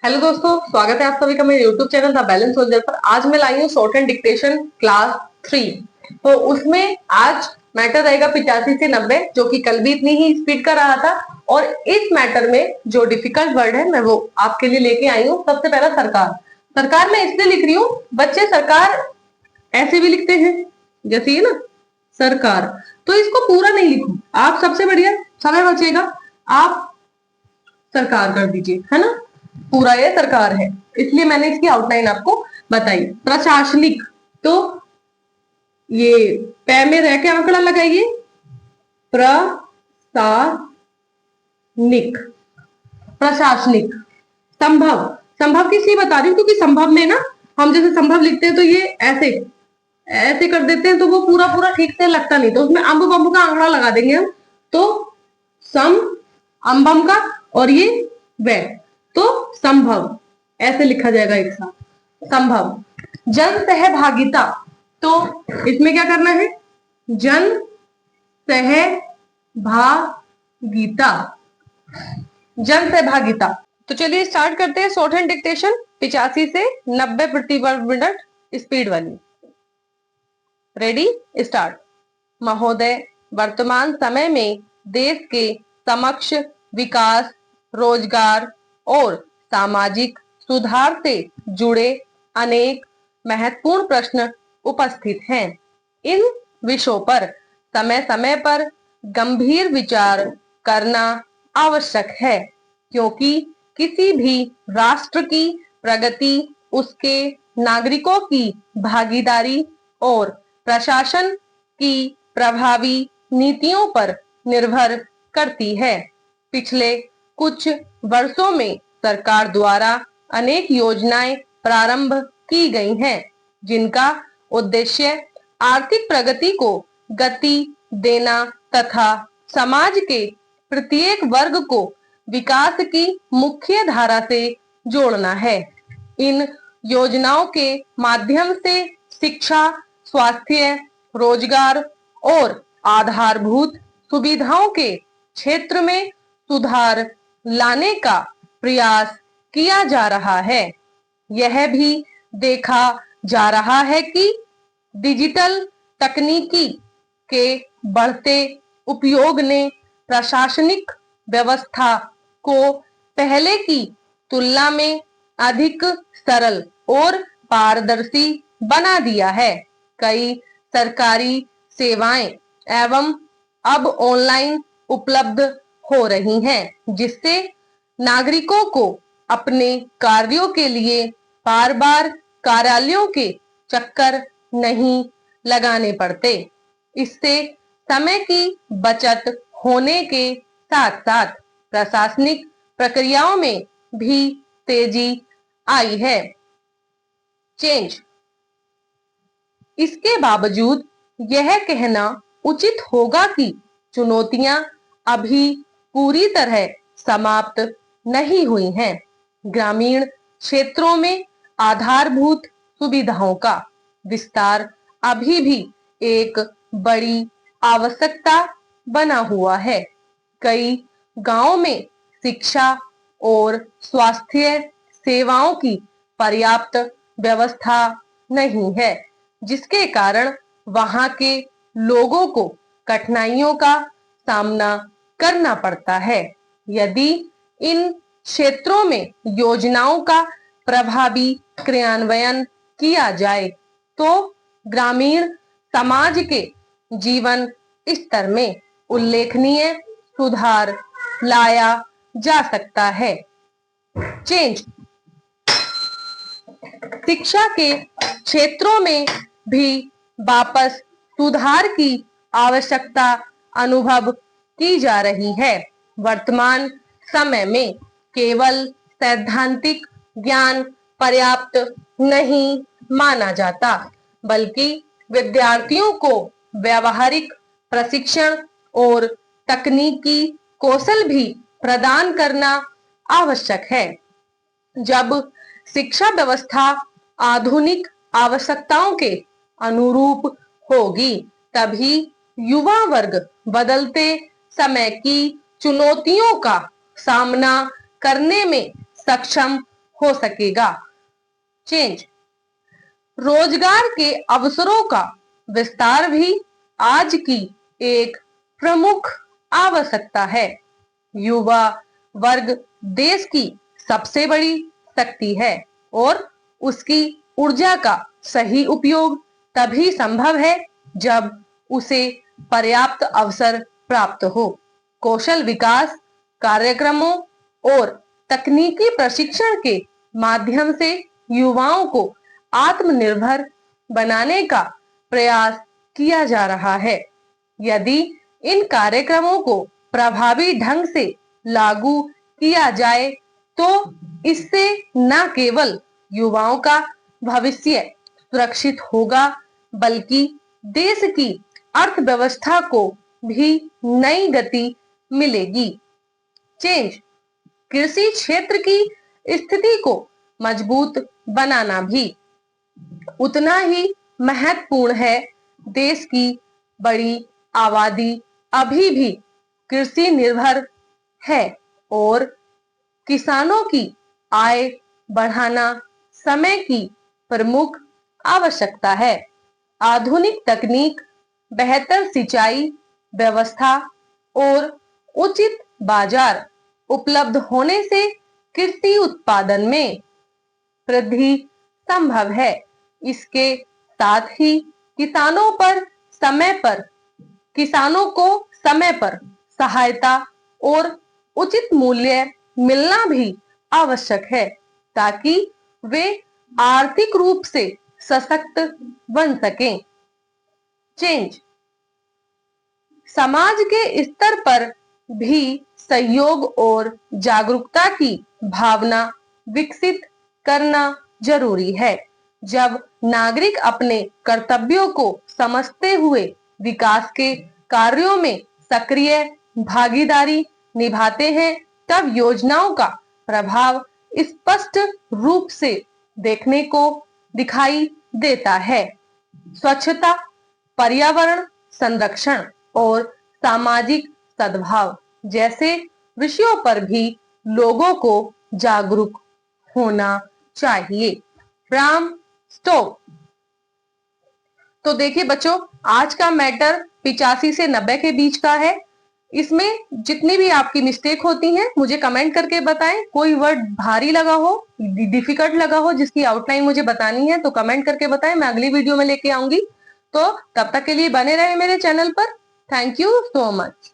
Hello दोस्तों, स्वागत है आप सभी का मेरे YouTube channel the balance soldier पर। आज मैं लाई हूँ शॉर्ट एंड डिक्टेशन क्लास 3। तो उसमें आज मैटर रहेगा 85 से 90, जो कि कल भी इतनी ही स्पीड का रहा था। और इस मैटर में जो डिफिकल्ट वर्ड है मैं वो आपके लिए लेके आई हूँ। सबसे पहला सरकार। सरकार मैं इसलिए लिख रही हूँ, बच्चे सरकार ऐसे भी लिखते हैं, जैसे ये ना सरकार, तो इसको पूरा नहीं लिखो आप। सबसे बढ़िया समय बचेगा, आप सरकार कर दीजिए, है ना। पूरा ये सरकार है, इसलिए मैंने इसकी आउटलाइन आपको बताई। प्रशासनिक, तो ये पै में रह के आंकड़ा लगाइए, प्रशासनिक। प्रशासनिक। संभव, संभव किस लिए बता रही हूँ, क्योंकि संभव में ना हम जैसे संभव लिखते हैं तो ये ऐसे ऐसे कर देते हैं, तो वो पूरा पूरा ठीक से लगता नहीं, तो उसमें अम्ब बम्ब का आंकड़ा लगा देंगे हम। तो सम अम्बम का, और ये वे, तो संभव ऐसे लिखा जाएगा एक साथ, संभव। जन सहभागिता, तो इसमें क्या करना है, जन सहभागिता, जन सहभागिता। तो चलिए स्टार्ट करते हैं शॉर्ट हैंड डिक्टेशन 85 से 90 प्रति वर्ग मिनट स्पीड वाली। Ready, start. महोदय, वर्तमान समय में देश के समक्ष विकास, रोजगार और सामाजिक सुधार से जुड़े अनेक महत्वपूर्ण प्रश्न उपस्थित हैं। इन विषयों पर समय समय पर गंभीर विचार करना आवश्यक है, क्योंकि किसी भी राष्ट्र की प्रगति उसके नागरिकों की भागीदारी और प्रशासन की प्रभावी नीतियों पर निर्भर करती है। पिछले कुछ वर्षों में सरकार द्वारा अनेक योजनाएं प्रारंभ की गई हैं, जिनका उद्देश्य आर्थिक प्रगति को गति देना तथा समाज के प्रत्येक वर्ग को विकास की मुख्य धारा से जोड़ना है। इन योजनाओं के माध्यम से शिक्षा, स्वास्थ्य, रोजगार और आधारभूत सुविधाओं के क्षेत्र में सुधार लाने का प्रयास किया जा रहा है। यह भी देखा जा रहा है कि डिजिटल तकनीकी के बढ़ते उपयोग ने प्रशासनिक व्यवस्था को पहले की तुलना में अधिक सरल और पारदर्शी बना दिया है। कई सरकारी सेवाएं एवं अब ऑनलाइन उपलब्ध हो रही हैं, जिससे नागरिकों को अपने कार्यों के लिए बार बार कार्यालयों के चक्कर नहीं लगाने पड़ते। इससे समय की बचत होने के साथ साथ प्रशासनिक प्रक्रियाओं में भी तेजी आई है। चेंज। इसके बावजूद यह कहना उचित होगा कि चुनौतियां अभी पूरी तरह समाप्त नहीं हुई हैं। ग्रामीण क्षेत्रों में आधारभूत सुविधाओं का विस्तार अभी भी एक बड़ी आवश्यकता बना हुआ है। कई गांवों में शिक्षा और स्वास्थ्य सेवाओं की पर्याप्त व्यवस्था नहीं है, जिसके कारण वहां के लोगों को कठिनाइयों का सामना करना पड़ता है। यदि इन क्षेत्रों में योजनाओं का प्रभावी क्रियान्वयन किया जाए, तो ग्रामीण समाज के जीवन स्तर में उल्लेखनीय सुधार लाया जा सकता है। चेंज। शिक्षा के क्षेत्रों में भी वापस सुधार की आवश्यकता अनुभव की जा रही है। वर्तमान समय में केवल सैद्धांतिक ज्ञान पर्याप्त नहीं माना जाता, बल्कि विद्यार्थियों को व्यावहारिक प्रशिक्षण और तकनीकी कौशल भी प्रदान करना आवश्यक है। जब शिक्षा व्यवस्था आधुनिक आवश्यकताओं के अनुरूप होगी, तभी युवा वर्ग बदलते समय की चुनौतियों का सामना करने में सक्षम हो सकेगा। चेंज, रोजगार के अवसरों का विस्तार भी आज की एक प्रमुख आवश्यकता है। युवा वर्ग देश की सबसे बड़ी शक्ति है और उसकी ऊर्जा का सही उपयोग तभी संभव है जब उसे पर्याप्त अवसर प्राप्त हो। कौशल विकास कार्यक्रमों और तकनीकी प्रशिक्षण के माध्यम से युवाओं को आत्मनिर्भर बनाने का प्रयास किया जा रहा है। यदि इन कार्यक्रमों को प्रभावी ढंग से लागू किया जाए तो इससे न केवल युवाओं का भविष्य सुरक्षित होगा बल्कि देश की अर्थव्यवस्था को भी नई गति मिलेगी। चेंज, कृषि क्षेत्र की स्थिति को मजबूत बनाना भी उतना ही महत्वपूर्ण है। देश की बड़ी आबादी अभी भी कृषि निर्भर है और किसानों की आय बढ़ाना समय की प्रमुख आवश्यकता है। आधुनिक तकनीक, बेहतर सिंचाई व्यवस्था और उचित बाजार उपलब्ध होने से कृषि उत्पादन में वृद्धि संभव है। इसके साथ ही किसानों को समय पर सहायता और उचित मूल्य मिलना भी आवश्यक है ताकि वे आर्थिक रूप से सशक्त बन सकें। चेंज, समाज के स्तर पर भी सहयोग और जागरूकता की भावना विकसित करना जरूरी है। जब नागरिक अपने कर्तव्यों को समझते हुए विकास के कार्यों में सक्रिय भागीदारी निभाते हैं तब योजनाओं का प्रभाव स्पष्ट रूप से देखने को दिखाई देता है। स्वच्छता, पर्यावरण संरक्षण और सामाजिक सद्भाव जैसे विषयों पर भी लोगों को जागरूक होना चाहिए। राम स्टॉप। तो देखिए बच्चों, आज का मैटर 85 से 90 के बीच का है। इसमें जितनी भी आपकी मिस्टेक होती हैं मुझे कमेंट करके बताएं। कोई वर्ड भारी लगा हो, डिफिकल्ट लगा हो जिसकी आउटलाइन मुझे बतानी है तो कमेंट करके बताएं, मैं अगली वीडियो में लेके आऊंगी। तो तब तक के लिए बने रहे मेरे चैनल पर। Thank you so much.